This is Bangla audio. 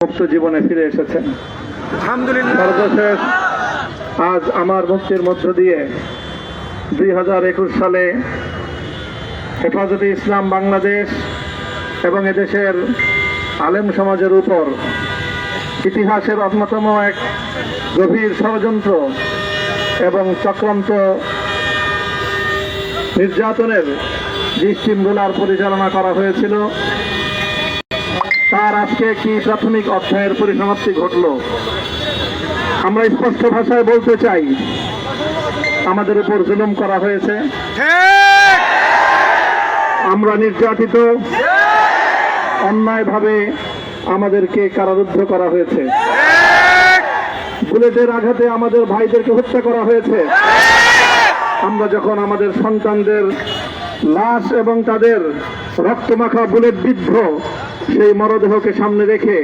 মুক্ত জীবনে ফিরে এসেছেন। সর্বশেষ আজ আমার মুক্তির মধ্য দিয়ে 2021 সালে হেফাজতে ইসলাম বাংলাদেশ এবং এদেশের আলেম সমাজের উপর ইতিহাসের অন্যতম এক গভীর ষড়যন্ত্র এবং চক্রান্ত নির্যাতনের যে স্টিমগুলার পরিচালনা করা হয়েছিল, তার আজকে একটি প্রাথমিক অধ্যায়ের পরিসমাপ্তি ঘটল। আমরা স্পষ্ট ভাষায় বলতে চাই, আমাদের উপর জুলুম করা হয়েছে, আমরা নির্যাতিত, অন্যায়ভাবে আমাদেরকে কারারুদ্ধ করা হয়েছে, বুলেটের আঘাতে আমাদের ভাইদেরকে হত্যা করা হয়েছে। আমরা যখন আমাদের সন্তানদের লাশ এবং তাদের রক্তমাখা বুলেট বিদ্ধ সেই মরদেহকে সামনে রেখে